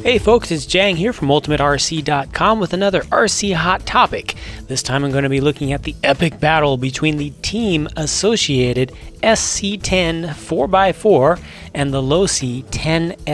Hey folks, it's Jang here from UltimateRC.com with another RC hot topic. This time I'm going to be looking at the epic battle between the team associated SC10 4x4 and the Losi Ten-SCTE.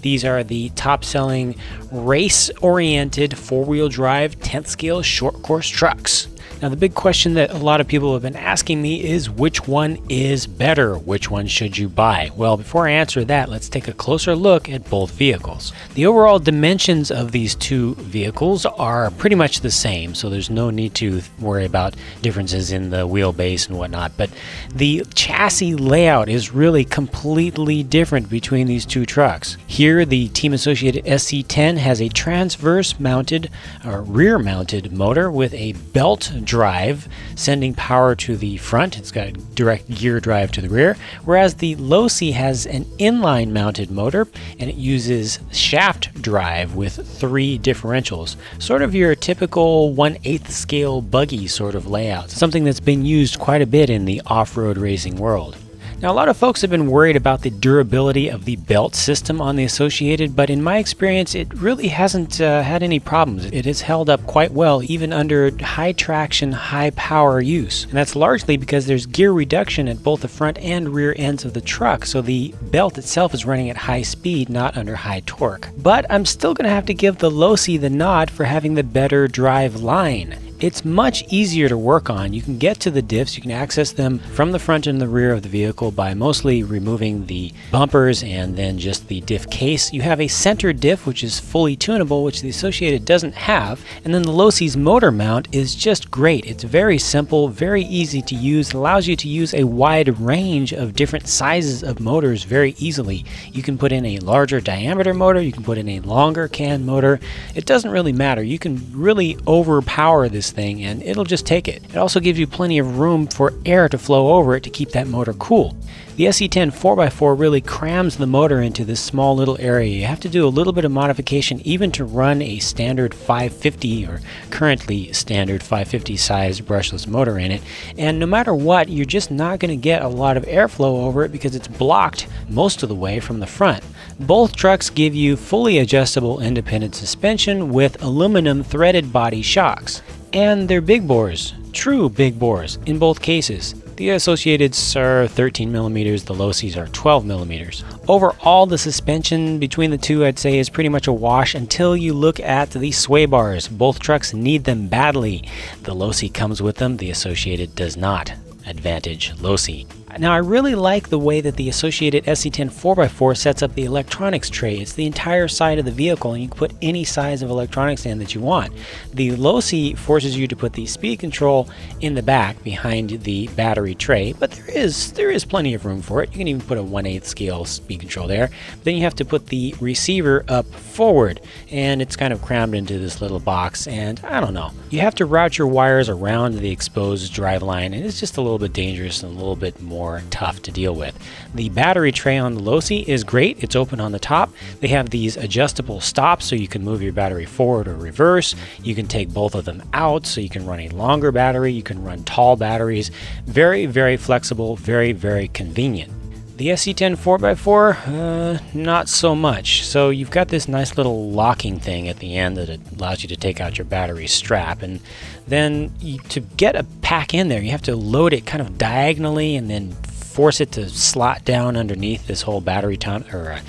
These are the top-selling race-oriented four-wheel drive 10th scale short course trucks. Now the big question that a lot of people have been asking me is which one is better? Which one should you buy? Well, before I answer that, let's take a closer look at both vehicles. The overall dimensions of these two vehicles are pretty much the same, so there's no need to worry about differences in the wheelbase and whatnot, but the chassis layout is really completely different between these two trucks. Here, the team associated SC10 has a transverse mounted or rear mounted motor with a belt drive sending power to the front. It's got a direct gear drive to the rear, whereas the Losi has an inline mounted motor and it uses shaft drive with 3 differentials, sort of your typical 1/8 scale buggy sort of layout, something that's been used quite a bit in the off-road racing world. Now, a lot of folks have been worried about the durability of the belt system on the Associated, but in my experience, it really hasn't had any problems. It has held up quite well, even under high traction, high power use. And that's largely because there's gear reduction at both the front and rear ends of the truck, so the belt itself is running at high speed, not under high torque. But I'm still going to have to give the Losi the nod for having the better drive line. It's much easier to work on. You can get to the diffs, you can access them from the front and the rear of the vehicle by mostly removing the bumpers and then just the diff case. You have a center diff which is fully tunable, which the Associated doesn't have, and then the Losi's motor mount is just great. It's very simple, very easy to use, allows you to use a wide range of different sizes of motors very easily. You can put in a larger diameter motor, you can put in a longer can motor. It doesn't really matter. You can really overpower this thing and it'll just take it. It also gives you plenty of room for air to flow over it to keep that motor cool. The SC10 4x4 really crams the motor into this small little area. You have to do a little bit of modification even to run a standard 550 or currently standard 550 size brushless motor in it. And no matter what, you're just not going to get a lot of airflow over it because it's blocked most of the way from the front. Both trucks give you fully adjustable independent suspension with aluminum threaded body shocks. And they're big bores, true big bores in both cases. The Associateds are 13 millimeters, the Losis are 12 millimeters. Overall, the suspension between the two, I'd say, is pretty much a wash until you look at the sway bars. Both trucks need them badly. The Losi comes with them, the Associated does not. Advantage Losi. Now, I really like the way that the Associated SC10 4x4 sets up the electronics tray. It's the entire side of the vehicle and you can put any size of electronics in that you want. The Losi forces you to put the speed control in the back behind the battery tray, but there is plenty of room for it. You can even put a 1/8 scale speed control there. But then you have to put the receiver up forward and it's kind of crammed into this little box, and I don't know. You have to route your wires around the exposed drive line and it's just a little bit dangerous and a little bit more tough to deal with. The battery tray on the Losi is great. It's open on the top. They have these adjustable stops so you can move your battery forward or reverse. You can take both of them out so you can run a longer battery. You can run tall batteries. Very, very flexible, very, very convenient. The SC10 4x4, not so much. So you've got this nice little locking thing at the end that allows you to take out your battery strap, and then to get a pack in there, you have to load it kind of diagonally and then force it to slot down underneath this whole battery tunnel or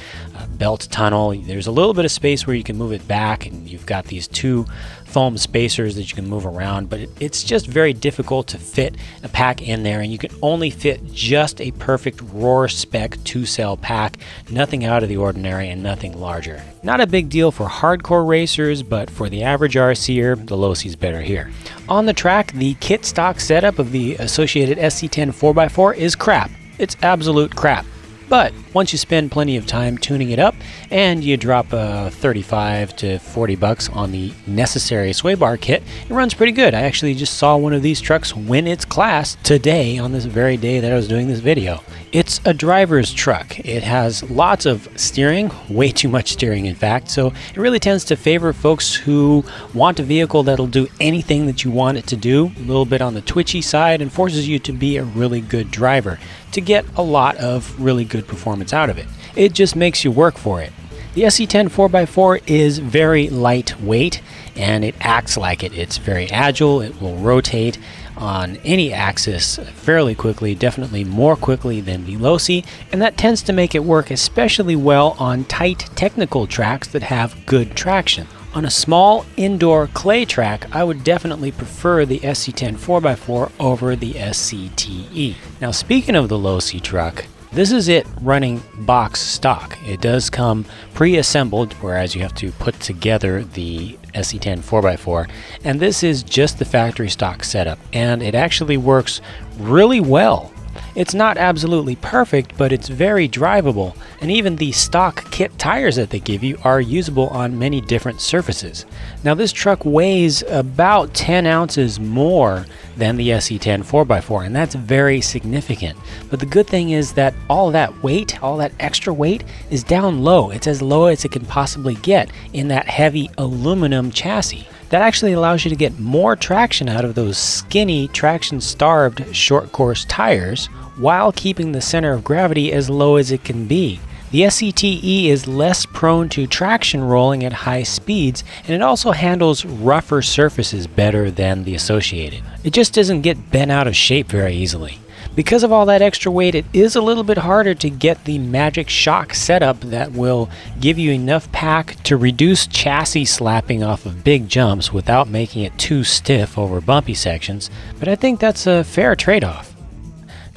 belt tunnel. There's a little bit of space where you can move it back, and you've got these 2 foam spacers that you can move around, but it's just very difficult to fit a pack in there, and you can only fit just a perfect Roar spec 2-cell pack, nothing out of the ordinary and nothing larger. Not a big deal for hardcore racers, but for the average RCer, the Losi's better here. On the track, the kit stock setup of the Associated SC10 4x4 is crap. It's absolute crap. But once you spend plenty of time tuning it up and you drop $35 to $40 on the necessary sway bar kit, it runs pretty good. I actually just saw one of these trucks win its class today on this very day that I was doing this video. It's a driver's truck. It has lots of steering, way too much steering in fact, so it really tends to favor folks who want a vehicle that'll do anything that you want it to do, a little bit on the twitchy side, and forces you to be a really good driver to get a lot of really good performance out of it. It just makes you work for it. The SC10 4x4 is very lightweight and it acts like it. It's very agile. It will rotate on any axis fairly quickly, definitely more quickly than the Losi, and that tends to make it work especially well on tight technical tracks that have good traction. On a small indoor clay track, I would definitely prefer the SC10 4x4 over the SC10E. Now, speaking of the Losi truck, this is it running box stock. It does come pre-assembled, whereas you have to put together the SC10 4x4, and this is just the factory stock setup, and it actually works really well. It's not absolutely perfect, but it's very drivable, and even the stock kit tires that they give you are usable on many different surfaces. Now, this truck weighs about 10 ounces more than the SC10 4x4, and that's very significant. But the good thing is that all that weight, all that extra weight, is down low. It's as low as it can possibly get in that heavy aluminum chassis. That actually allows you to get more traction out of those skinny, traction-starved short course tires while keeping the center of gravity as low as it can be. The SC10E is less prone to traction rolling at high speeds, and it also handles rougher surfaces better than the Associated. It just doesn't get bent out of shape very easily. Because of all that extra weight, it is a little bit harder to get the magic shock setup that will give you enough pack to reduce chassis slapping off of big jumps without making it too stiff over bumpy sections, but I think that's a fair trade-off.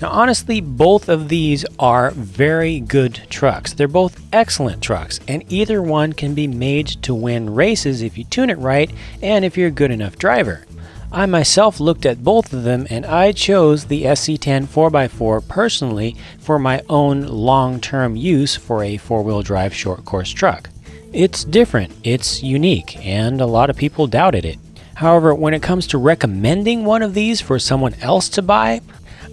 Now, honestly, both of these are very good trucks. They're both excellent trucks, and either one can be made to win races if you tune it right and if you're a good enough driver. I myself looked at both of them, and I chose the SC10 4x4 personally for my own long-term use for a four-wheel drive short course truck. It's different, it's unique, and a lot of people doubted it. However, when it comes to recommending one of these for someone else to buy,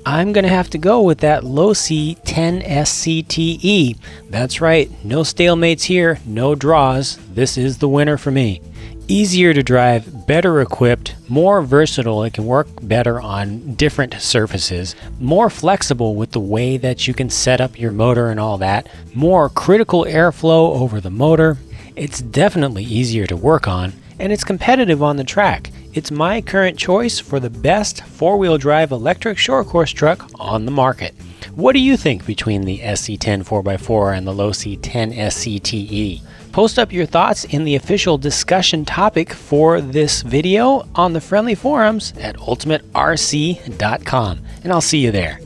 I'm going to have to go with that Losi Ten-SCTE. That's right, no stalemates here, no draws. This is the winner for me. Easier to drive, better equipped, more versatile, it can work better on different surfaces, more flexible with the way that you can set up your motor and all that, more critical airflow over the motor. It's definitely easier to work on, and it's competitive on the track. It's my current choice for the best four-wheel drive electric short course truck on the market. What do you think between the SC10 4x4 and the Losi Ten-SCTE? Post up your thoughts in the official discussion topic for this video on the friendly forums at ultimaterc.com, and I'll see you there.